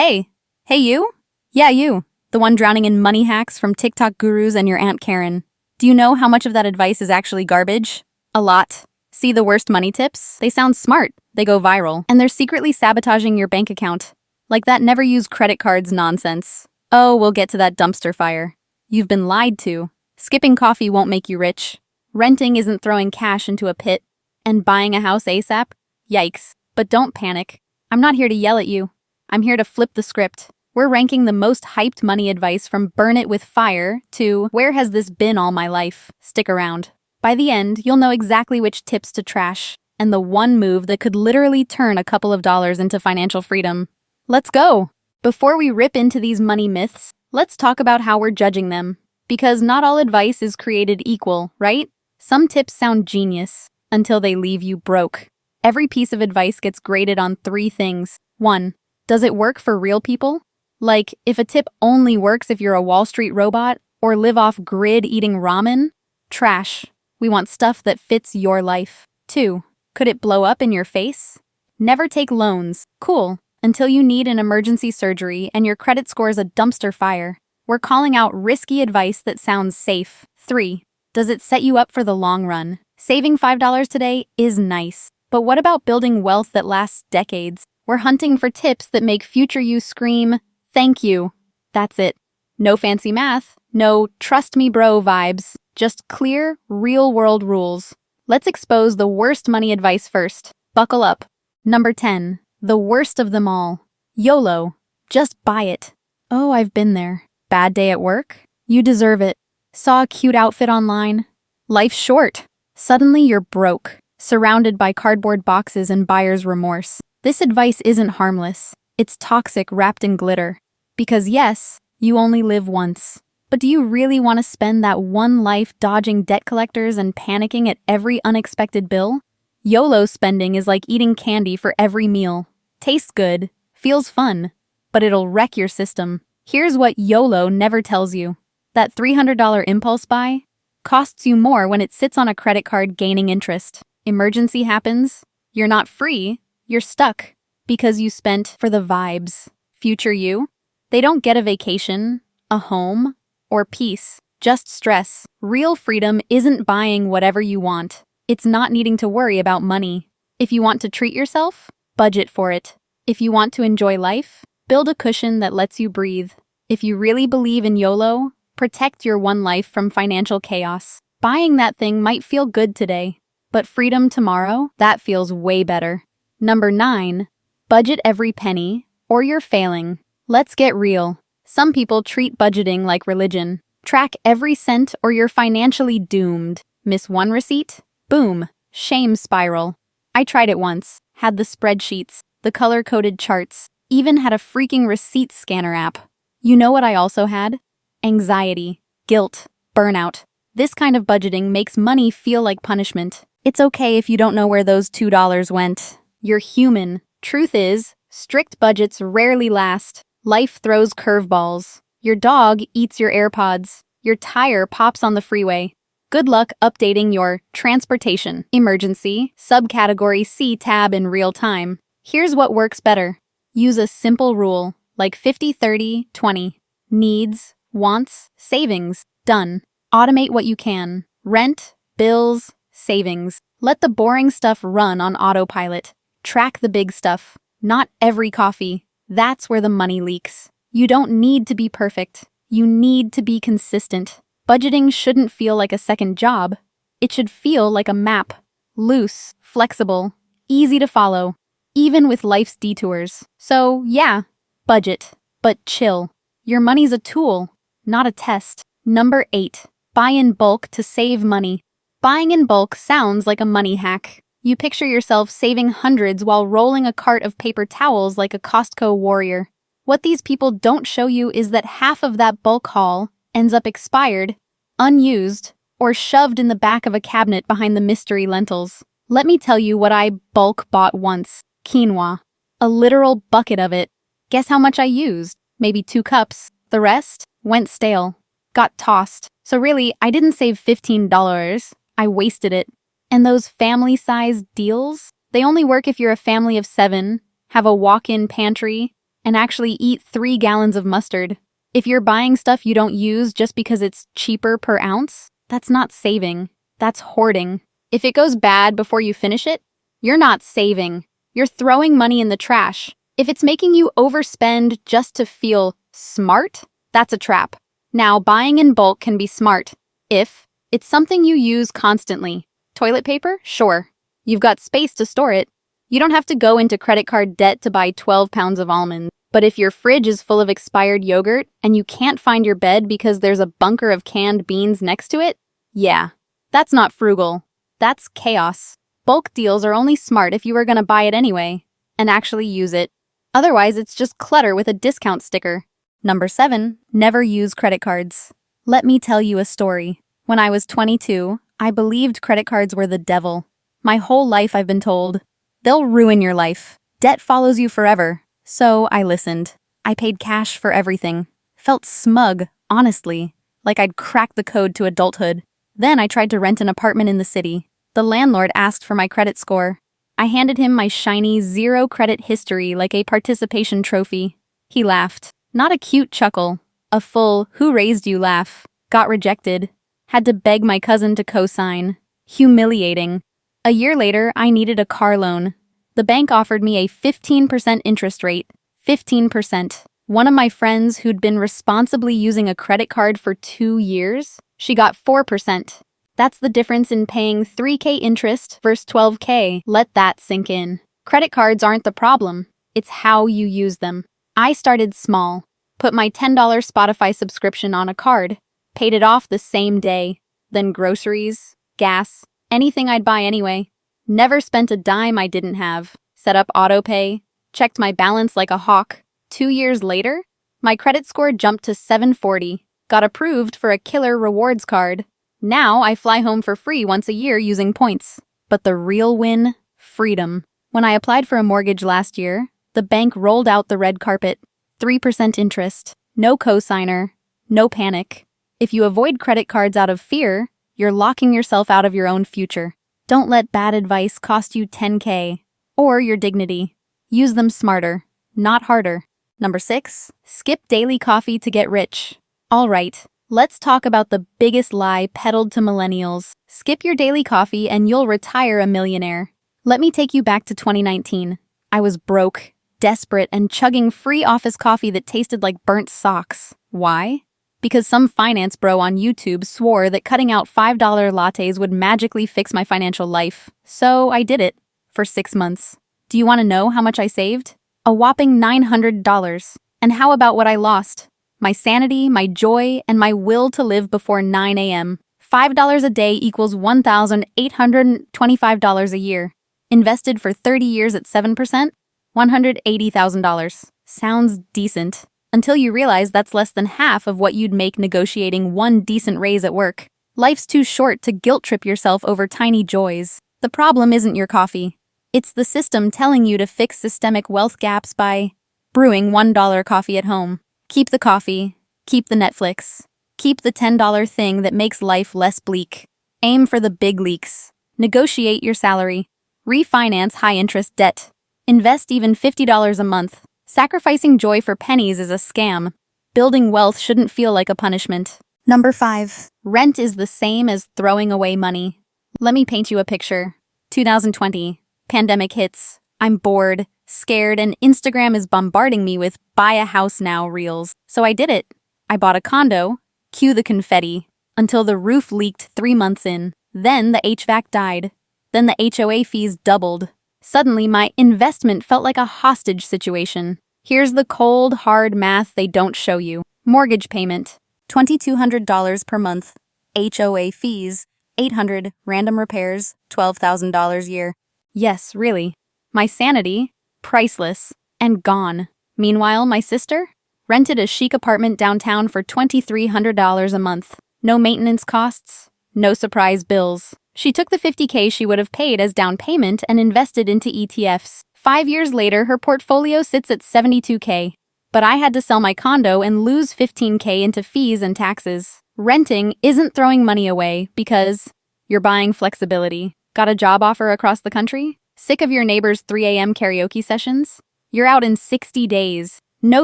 Hey you? Yeah, you. The one drowning in money hacks from TikTok gurus and your Aunt Karen. Do you know how much of that advice is actually garbage? A lot. See the worst money tips? They sound smart, they go viral, and they're secretly sabotaging your bank account. Like that never use credit cards nonsense. Oh, we'll get to that dumpster fire. You've been lied to. Skipping coffee won't make you rich. Renting isn't throwing cash into a pit. And buying a house ASAP? Yikes. But don't panic. I'm not here to yell at you. I'm here to flip the script. We're ranking the most hyped money advice from burn it with fire to where has this been all my life? Stick around. By the end, you'll know exactly which tips to trash and the one move that could literally turn a couple of dollars into financial freedom. Let's go! Before we rip into these money myths, let's talk about how we're judging them. Because not all advice is created equal, right? Some tips sound genius until they leave you broke. Every piece of advice gets graded on 3 things. 1. Does it work for real people? Like, if a tip only works if you're a Wall Street robot or live off grid eating ramen? Trash. We want stuff that fits your life. 2. Could it blow up in your face? Never take loans. Cool. Until you need an emergency surgery and your credit score is a dumpster fire. We're calling out risky advice that sounds safe. 3. Does it set you up for the long run? Saving $5 today is nice. But what about building wealth that lasts decades? We're hunting for tips that make future you scream, "Thank you." That's it. No fancy math, no trust me bro vibes, just clear, real-world rules. Let's expose the worst money advice first. Buckle up. Number 10. The worst of them all. YOLO. Just buy it. Oh, I've been there. Bad day at work? You deserve it. Saw a cute outfit online? Life's short. Suddenly you're broke, surrounded by cardboard boxes and buyer's remorse. This advice isn't harmless. It's toxic wrapped in glitter. Because yes, you only live once. But do you really want to spend that one life dodging debt collectors and panicking at every unexpected bill? YOLO spending is like eating candy for every meal. Tastes good, feels fun, but it'll wreck your system. Here's what YOLO never tells you. That $300 impulse buy costs you more when it sits on a credit card gaining interest. Emergency happens, you're not free, you're stuck. Because you spent for the vibes. Future you? They don't get a vacation, a home, or peace. Just stress. Real freedom isn't buying whatever you want. It's not needing to worry about money. If you want to treat yourself, budget for it. If you want to enjoy life, build a cushion that lets you breathe. If you really believe in YOLO, protect your one life from financial chaos. Buying that thing might feel good today, but freedom tomorrow, that feels way better. Number 9. Budget every penny, or you're failing. Let's get real. Some people treat budgeting like religion. Track every cent or you're financially doomed. Miss one receipt? Boom. Shame spiral. I tried it once. Had the spreadsheets, the color-coded charts, even had a freaking receipt scanner app. You know what I also had? Anxiety, guilt, burnout. This kind of budgeting makes money feel like punishment. It's okay if you don't know where those $2 went. You're human. Truth is, strict budgets rarely last. Life throws curveballs. Your dog eats your AirPods. Your tire pops on the freeway. Good luck updating your transportation emergency subcategory C tab in real time. Here's what works better. Use a simple rule, like 50-30-20. Needs, wants, savings. Done. Automate what you can. Rent, bills, savings. Let the boring stuff run on autopilot. Track the big stuff, not every coffee. That's where the money leaks. You don't need to be perfect. You need to be consistent. Budgeting shouldn't feel like a second job. It should feel like a map. Loose, flexible, easy to follow, even with life's detours. So yeah, budget, but chill. Your money's a tool, not a test. Number 8. Buy in bulk to save money. Buying in bulk sounds like a money hack. You picture yourself saving hundreds while rolling a cart of paper towels like a Costco warrior. What these people don't show you is that half of that bulk haul ends up expired, unused, or shoved in the back of a cabinet behind the mystery lentils. Let me tell you what I bulk bought once. Quinoa. A literal bucket of it. Guess how much I used? Maybe 2 cups. The rest went stale. Got tossed. So really, I didn't save $15. I wasted it. And those family-sized deals? They only work if you're a family of 7, have a walk-in pantry, and actually eat 3 gallons of mustard. If you're buying stuff you don't use just because it's cheaper per ounce, that's not saving. That's hoarding. If it goes bad before you finish it, you're not saving. You're throwing money in the trash. If it's making you overspend just to feel smart, that's a trap. Now, buying in bulk can be smart if it's something you use constantly. Toilet paper? Sure. You've got space to store it. You don't have to go into credit card debt to buy 12 pounds of almonds. But if your fridge is full of expired yogurt and you can't find your bed because there's a bunker of canned beans next to it, yeah, that's not frugal. That's chaos. Bulk deals are only smart if you were going to buy it anyway and actually use it. Otherwise, it's just clutter with a discount sticker. Number 7, never use credit cards. Let me tell you a story. When I was 22, I believed credit cards were the devil. My whole life I've been told, they'll ruin your life. Debt follows you forever. So I listened. I paid cash for everything. Felt smug, honestly, like I'd cracked the code to adulthood. Then I tried to rent an apartment in the city. The landlord asked for my credit score. I handed him my shiny 0 credit history like a participation trophy. He laughed. Not a cute chuckle. A full, who raised you laugh. Got rejected. Had to beg my cousin to co-sign. Humiliating. A year later, I needed a car loan. The bank offered me a 15% interest rate. 15%. One of my friends who'd been responsibly using a credit card for 2 years, she got 4%. That's the difference in paying $3K interest versus $12K. Let that sink in. Credit cards aren't the problem. It's how you use them. I started small. Put my $10 Spotify subscription on a card. Paid it off the same day. Then groceries, gas, anything I'd buy anyway. Never spent a dime I didn't have. Set up autopay. Checked my balance like a hawk. 2 years later, my credit score jumped to 740. Got approved for a killer rewards card. Now I fly home for free once a year using points. But the real win? Freedom. When I applied for a mortgage last year, the bank rolled out the red carpet. 3% interest. No cosigner. No panic. If you avoid credit cards out of fear, you're locking yourself out of your own future. Don't let bad advice cost you $10K or your dignity. Use them smarter, not harder. Number 6, skip daily coffee to get rich. All right, let's talk about the biggest lie peddled to millennials. Skip your daily coffee and you'll retire a millionaire. Let me take you back to 2019. I was broke, desperate, and chugging free office coffee that tasted like burnt socks. Why? Because some finance bro on YouTube swore that cutting out $5 lattes would magically fix my financial life. So I did it. For 6 months. Do you want to know how much I saved? A whopping $900. And how about what I lost? My sanity, my joy, and my will to live before 9 a.m. $5 a day equals $1,825 a year. Invested for 30 years at 7%? $180,000. Sounds decent. Until you realize that's less than half of what you'd make negotiating one decent raise at work. Life's too short to guilt trip yourself over tiny joys. The problem isn't your coffee. It's the system telling you to fix systemic wealth gaps by brewing $1 coffee at home. Keep the coffee. Keep the Netflix. Keep the $10 thing that makes life less bleak. Aim for the big leaks. Negotiate your salary. Refinance high-interest debt. Invest even $50 a month. Sacrificing joy for pennies is a scam. Building wealth shouldn't feel like a punishment. Number 5. Rent is the same as throwing away money. Let me paint you a picture. 2020. Pandemic hits. I'm bored, scared, and Instagram is bombarding me with buy a house now reels. So I did it. I bought a condo. Cue the confetti. Until the roof leaked 3 months in. Then the HVAC died. Then the HOA fees doubled. Suddenly, my investment felt like a hostage situation. Here's the cold, hard math they don't show you. Mortgage payment, $2,200 per month. HOA fees, $800. Random repairs, $12,000 a year. Yes, really. My sanity, priceless, and gone. Meanwhile, my sister rented a chic apartment downtown for $2,300 a month. No maintenance costs, no surprise bills. She took the $50K she would have paid as down payment and invested into ETFs. 5 years later, her portfolio sits at $72K. But I had to sell my condo and lose $15K into fees and taxes. Renting isn't throwing money away because you're buying flexibility. Got a job offer across the country? Sick of your neighbor's 3 a.m. karaoke sessions? You're out in 60 days. No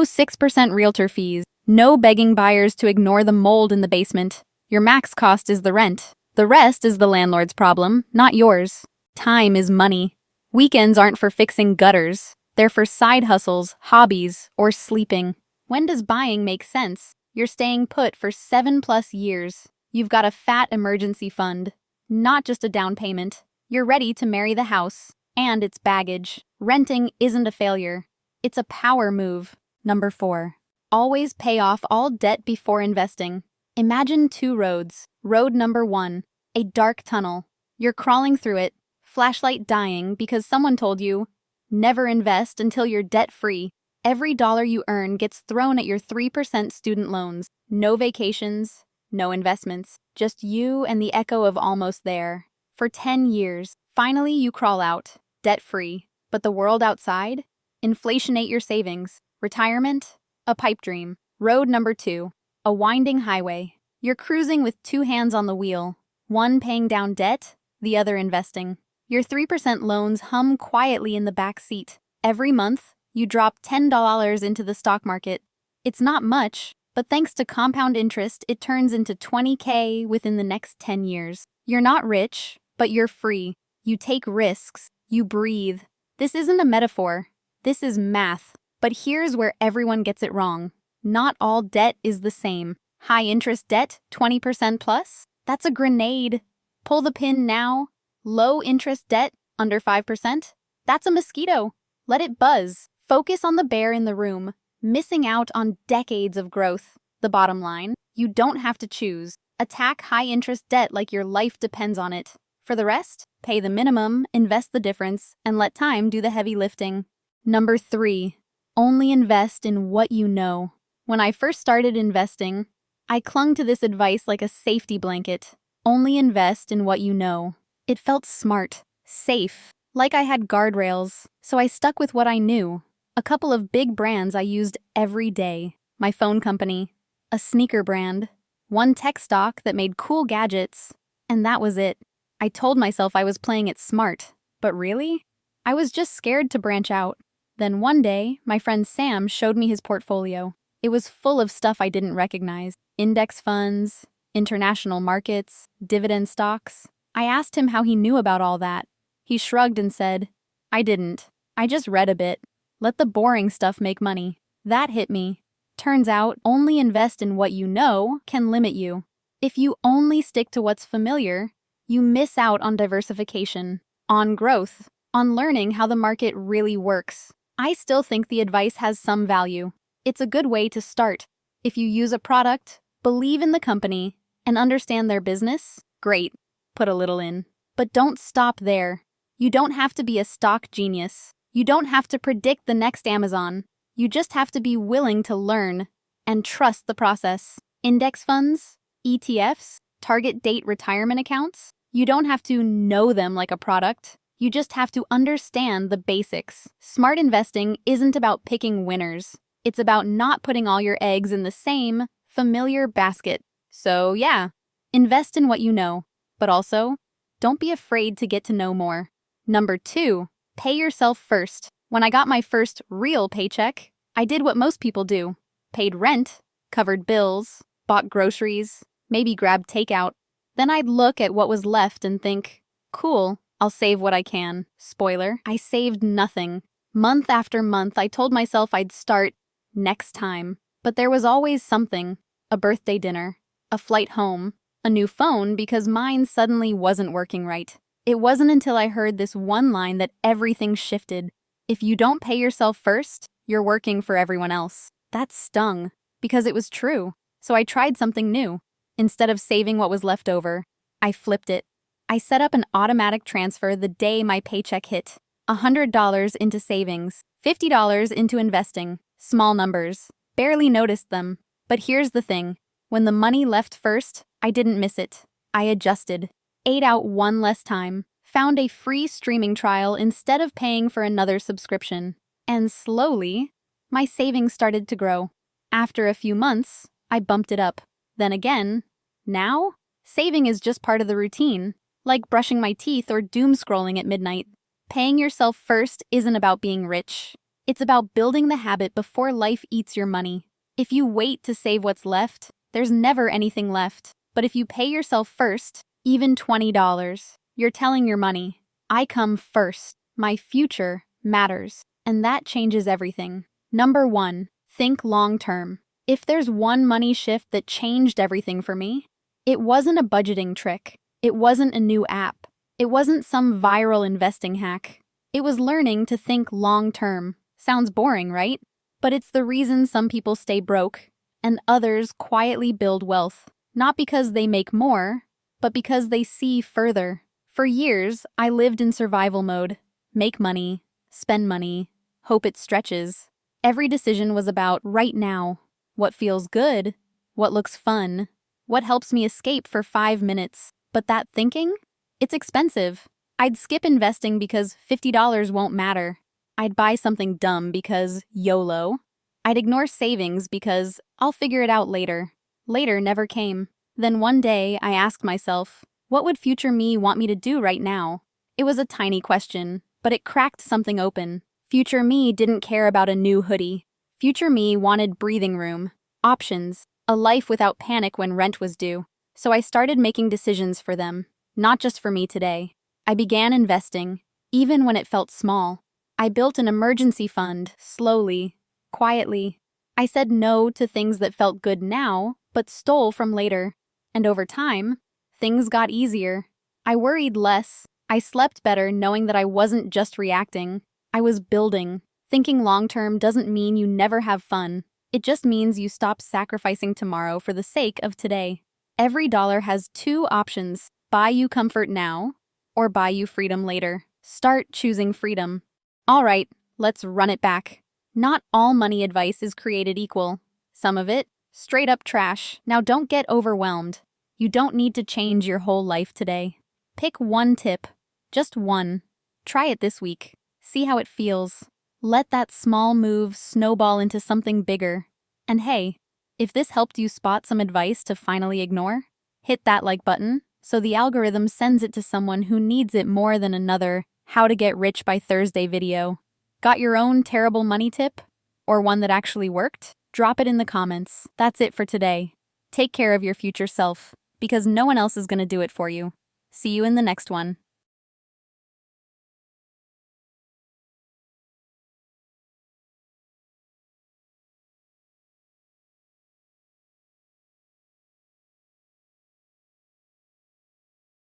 6% realtor fees. No begging buyers to ignore the mold in the basement. Your max cost is the rent. The rest is the landlord's problem, not yours. Time is money. Weekends aren't for fixing gutters. They're for side hustles, hobbies, or sleeping. When does buying make sense? You're staying put for 7+ years. You've got a fat emergency fund, not just a down payment. You're ready to marry the house and its baggage. Renting isn't a failure. It's a power move. Number 4. Always pay off all debt before investing. Imagine 2 roads. Road number 1, a dark tunnel. You're crawling through it, flashlight dying because someone told you, never invest until you're debt-free. Every dollar you earn gets thrown at your 3% student loans. No vacations, no investments. Just you and the echo of almost there. For 10 years, finally you crawl out, debt-free. But the world outside? Inflation ate your savings. Retirement? A pipe dream. Road number 2, a winding highway. You're cruising with 2 hands on the wheel, one paying down debt, the other investing. Your 3% loans hum quietly in the back seat. Every month, you drop $10 into the stock market. It's not much, but thanks to compound interest, it turns into $20K within the next 10 years. You're not rich, but you're free. You take risks. You breathe. This isn't a metaphor. This is math. But here's where everyone gets it wrong. Not all debt is the same. High interest debt, 20% plus? That's a grenade. Pull the pin now. Low interest debt, under 5%? That's a mosquito. Let it buzz. Focus on the bear in the room, missing out on decades of growth. The bottom line, you don't have to choose. Attack high interest debt like your life depends on it. For the rest, pay the minimum, invest the difference, and let time do the heavy lifting. Number 3, only invest in what you know. When I first started investing, I clung to this advice like a safety blanket. Only invest in what you know. It felt smart, safe, like I had guardrails, so I stuck with what I knew. A couple of big brands I used every day. My phone company, a sneaker brand, one tech stock that made cool gadgets, and that was it. I told myself I was playing it smart, but really? I was just scared to branch out. Then one day, my friend Sam showed me his portfolio. It was full of stuff I didn't recognize. Index funds, international markets, dividend stocks. I asked him how he knew about all that. He shrugged and said, I didn't. I just read a bit. Let the boring stuff make money. That hit me. Turns out, only invest in what you know can limit you. If you only stick to what's familiar, you miss out on diversification, on growth, on learning how the market really works. I still think the advice has some value. It's a good way to start. If you use a product, believe in the company, and understand their business, great. Put a little in. But don't stop there. You don't have to be a stock genius. You don't have to predict the next Amazon. You just have to be willing to learn and trust the process. Index funds, ETFs, target date retirement accounts, you don't have to know them like a product. You just have to understand the basics. Smart investing isn't about picking winners. It's about not putting all your eggs in the same, familiar basket. So yeah, invest in what you know, but also, don't be afraid to get to know more. Number 2, pay yourself first. When I got my first real paycheck, I did what most people do. Paid rent, covered bills, bought groceries, maybe grabbed takeout. Then I'd look at what was left and think, cool, I'll save what I can. Spoiler, I saved nothing. Month after month, I told myself I'd start next time. But there was always something. A birthday dinner, a flight home, a new phone because mine suddenly wasn't working right. It wasn't until I heard this one line that everything shifted. If you don't pay yourself first, you're working for everyone else. That stung, because it was true. So I tried something new. Instead of saving what was left over, I flipped it. I set up an automatic transfer the day my paycheck hit. $100 into savings, $50 into investing. Small numbers. Barely noticed them. But here's the thing. When the money left first, I didn't miss it. I adjusted. Ate out one less time. Found a free streaming trial instead of paying for another subscription. And slowly, my savings started to grow. After a few months, I bumped it up. Then again, now, saving is just part of the routine, like brushing my teeth or doom scrolling at midnight. Paying yourself first isn't about being rich. It's about building the habit before life eats your money. If you wait to save what's left, there's never anything left. But if you pay yourself first, even $20, you're telling your money, I come first. My future matters. And that changes everything. Number 1, think long-term. If there's one money shift that changed everything for me, it wasn't a budgeting trick. It wasn't a new app. It wasn't some viral investing hack. It was learning to think long-term. Sounds boring, right? But it's the reason some people stay broke and others quietly build wealth. Not because they make more, but because they see further. For years, I lived in survival mode. Make money, spend money, hope it stretches. Every decision was about right now. What feels good? What looks fun? What helps me escape for 5 minutes? But that thinking? It's expensive. I'd skip investing because $50 won't matter. I'd buy something dumb because YOLO. I'd ignore savings because I'll figure it out later. Later never came. Then one day, I asked myself, what would future me want me to do right now? It was a tiny question, but it cracked something open. Future me didn't care about a new hoodie. Future me wanted breathing room, options, a life without panic when rent was due. So I started making decisions for them, not just for me today. I began investing, even when it felt small. I built an emergency fund, slowly, quietly. I said no to things that felt good now, but stole from later. And over time, things got easier. I worried less. I slept better knowing that I wasn't just reacting. I was building. Thinking long-term doesn't mean you never have fun. It just means you stop sacrificing tomorrow for the sake of today. Every dollar has 2 options: buy you comfort now, or buy you freedom later. Start choosing freedom. All right, let's run it back. Not all money advice is created equal. Some of it, straight up trash. Now don't get overwhelmed. You don't need to change your whole life today. Pick one tip, just one. Try it this week. See how it feels. Let that small move snowball into something bigger. And hey, if this helped you spot some advice to finally ignore, hit that like button so the algorithm sends it to someone who needs it more than another how to get rich by Thursday video. Got your own terrible money tip? Or one that actually worked? Drop it in the comments. That's it for today. Take care of your future self, because no one else is going to do it for you. See you in the next one.